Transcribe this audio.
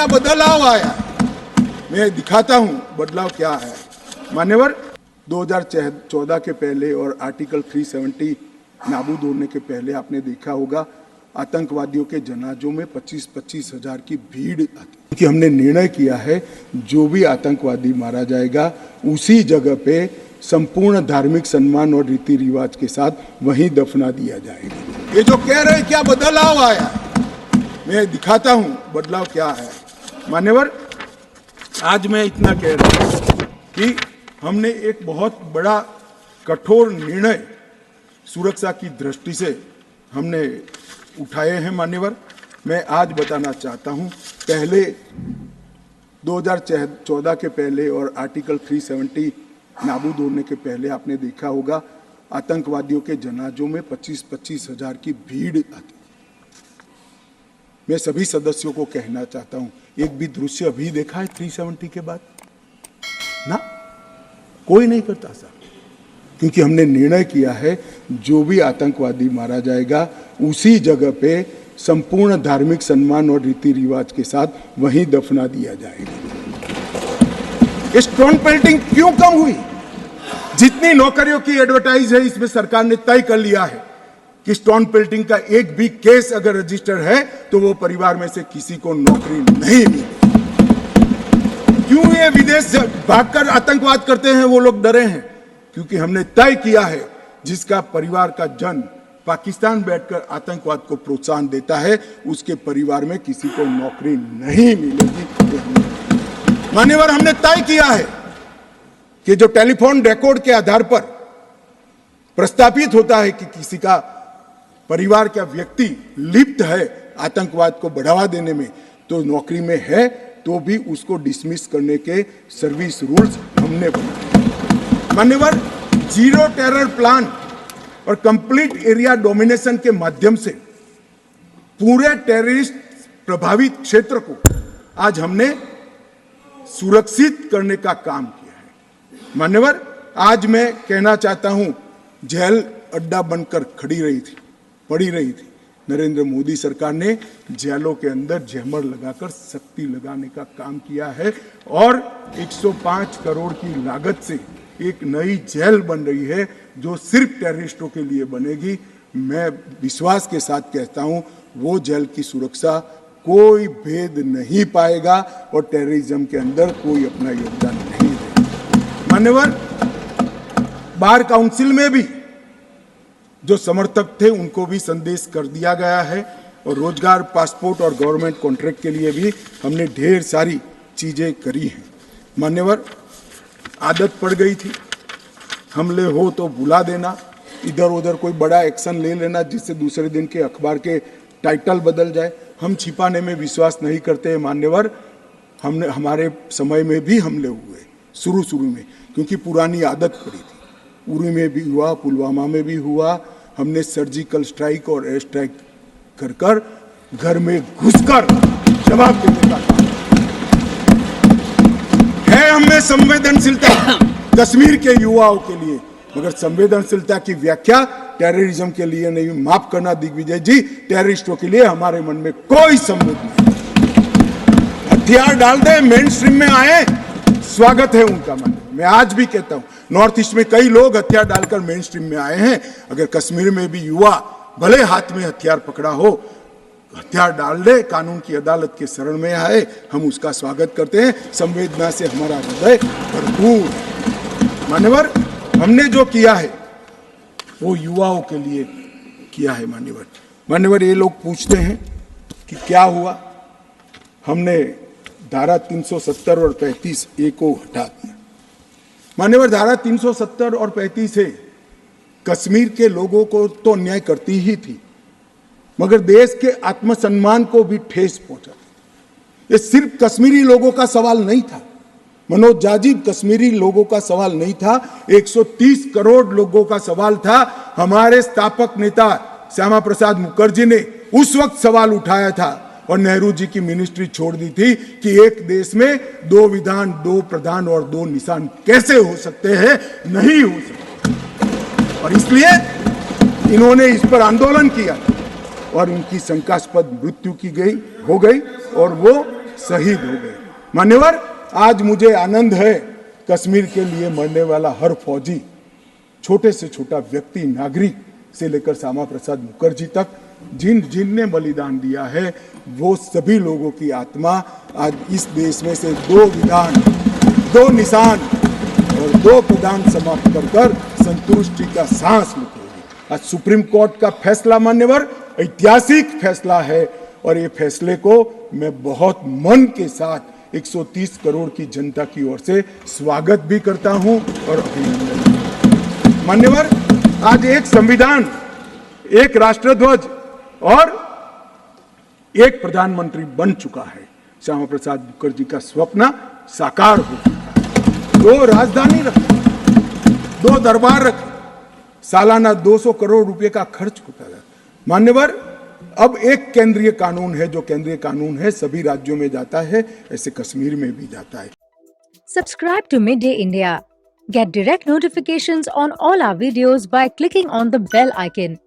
क्या बदलाव आया, मैं दिखाता हूं बदलाव क्या है। मान्यवर, 2014 के पहले और आर्टिकल 370 नाबूद होने के पहले आपने देखा होगा आतंकवादियों के जनाजों में 25-25 हजार की भीड़ आती, क्योंकि हमने निर्णय किया है जो भी आतंकवादी मारा जाएगा उसी जगह पे संपूर्ण धार्मिक सम्मान और रीति रिवाज के साथ वहीं दफना दिया जाएगा। ये जो कह रहे हैं क्या बदलाव आया, मैं दिखाता हूं बदलाव क्या है। मान्यवर, आज मैं इतना कह रहा हूं कि हमने एक बहुत बड़ा कठोर निर्णय सुरक्षा की दृष्टि से हमने उठाए हैं। मान्यवर, मैं आज बताना चाहता हूं, पहले 2014 के पहले और आर्टिकल 370 नाबूद होने के पहले आपने देखा होगा आतंकवादियों के जनाजों में 25-25 हजार की भीड़ आती। मैं सभी सदस्यों को कहना चाहता हूं, एक भी दृश्य अभी देखा है 370 के बाद? ना, कोई नहीं करता साहब, क्योंकि हमने निर्णय किया है जो भी आतंकवादी मारा जाएगा उसी जगह पे संपूर्ण धार्मिक सम्मान और रीति रिवाज के साथ वहीं दफना दिया जाएगा। स्टोन पेल्टिंग क्यों कम हुई? जितनी नौकरियों की एडवर्टाइज है इसमें सरकार ने तय कर लिया है कि स्टोन पेल्टिंग का एक भी केस अगर रजिस्टर है तो वो परिवार में से किसी को नौकरी नहीं मिली। क्यों ये विदेश भागकर आतंकवाद करते हैं वो लोग डरे हैं? क्योंकि हमने तय किया है जिसका परिवार का जन पाकिस्तान बैठकर आतंकवाद को प्रोत्साहन देता है उसके परिवार में किसी को नौकरी नहीं मिलेगी। मान्यवर, हमने तय किया है कि जो टेलीफोन रिकॉर्ड के आधार पर प्रस्तापित होता है कि किसी का परिवार का व्यक्ति लिप्त है आतंकवाद को बढ़ावा देने में, तो नौकरी में है तो भी उसको डिसमिस करने के सर्विस रूल्स हमने बनाए। मान्यवर, जीरो टेरर प्लान और कंप्लीट एरिया डोमिनेशन के माध्यम से पूरे टेररिस्ट प्रभावित क्षेत्र को आज हमने सुरक्षित करने का काम किया है। मान्यवर, आज मैं कहना चाहता हूं, जेल अड्डा बनकर पड़ी रही थी। नरेंद्र मोदी सरकार ने जेलों के अंदर जैमर लगाकर सख्ती लगाने का काम किया है और 105 करोड़ की लागत से एक नई जेल बन रही है जो सिर्फ टेररिस्टों के लिए बनेगी। मैं विश्वास के साथ कहता हूं वो जेल की सुरक्षा कोई भेद नहीं पाएगा और टेररिज्म के अंदर कोई अपना योगदान नहीं देगा। मान्यवर, बार काउंसिल में भी जो समर्थक थे उनको भी संदेश कर दिया गया है और रोजगार, पासपोर्ट और गवर्नमेंट कॉन्ट्रैक्ट के लिए भी हमने ढेर सारी चीजें करी हैं। मान्यवर, आदत पड़ गई थी हमले हो तो बुला देना, इधर उधर कोई बड़ा एक्शन ले लेना जिससे दूसरे दिन के अखबार के टाइटल बदल जाए। हम छिपाने में विश्वास नहीं करते हैं। मान्यवर, हमारे समय में भी हमले हुए शुरू में, क्योंकि पुरानी आदत पड़ी थी। उरी में भी हुआ, पुलवामा में भी हुआ। हमने सर्जिकल स्ट्राइक और एयर स्ट्राइक कर घर में घुसकर जवाब देने का काम है। हमें संवेदनशीलता कश्मीर के युवाओं के लिए, मगर संवेदनशीलता की व्याख्या टेररिज्म के लिए नहीं। माफ करना दिग्विजय जी, टेररिस्टों के लिए हमारे मन में कोई संवेदना नहीं। हथियार डाल दे, मेन स्ट्रीम में आए, स्वागत है उनका। मैं आज भी कहता हूं, नॉर्थ ईस्ट में कई लोग हथियार डालकर मेन स्ट्रीम में आए हैं। अगर कश्मीर में भी युवा भले हाथ में हथियार पकड़ा हो, हथियार डाल दे, कानून की अदालत के शरण में आए, हम उसका स्वागत करते हैं। संवेदना से हमारा हृदय भरपूर। मान्यवर, हमने जो किया है वो युवाओं के लिए किया है। मान्यवर, ये लोग पूछते हैं कि क्या हुआ। हमने धारा 370 और 35A को हटा दिया। मान्यवर, धारा 370 और 35 से कश्मीर के लोगों को तो अन्याय करती ही थी, मगर देश के आत्मसम्मान को भी ठेस पहुंचा। ये सिर्फ कश्मीरी लोगों का सवाल नहीं था, मनोज जाजिब, कश्मीरी लोगों का सवाल नहीं था, 130 करोड़ लोगों का सवाल था। हमारे स्थापक नेता श्यामा प्रसाद मुखर्जी ने उस वक्त सवाल उठाया था और नेहरू जी की मिनिस्ट्री छोड़ दी थी कि एक देश में 2 विधान, 2 प्रधान और 2 निशान कैसे हो सकते हैं? नहीं हो सकते। और इसलिए इन्होंने इस पर आंदोलन किया और उनकी शंकास्पद मृत्यु हो गई और वो शहीद हो गए। मान्यवर, आज मुझे आनंद है, कश्मीर के लिए मरने वाला हर फौजी, छोटे से छोटा व्यक्ति, नागरिक से लेकर श्यामा प्रसाद मुखर्जी तक, जिनने बलिदान दिया है, वो सभी लोगों की आत्मा आज इस देश में से 2 विधान, 2 निशान और 2 प्रदान समाप्त कर संतुष्टि का सांस लेगी। आज सुप्रीम कोर्ट का फैसला मान्यवर ऐतिहासिक फैसला है और ये फैसले को मैं बहुत मन के साथ 130 करोड़ की जनता की ओर से स्वागत भी करता हूं और अभिनंदन। मान्यवर, आज एक संविधान, एक राष्ट्रध्वज और एक प्रधानमंत्री बन चुका है। श्यामा प्रसाद मुखर्जी का स्वप्न साकार हो चुका है। 2 राजधानी रखी, 2 दरबार रखे, सालाना 200 करोड़ रुपए का खर्च होता है। मान्यवर, अब एक केंद्रीय कानून है, जो केंद्रीय कानून है सभी राज्यों में जाता है, ऐसे कश्मीर में भी जाता है। Subscribe to Midday India. Get direct notifications on all our videos by clicking on the bell icon.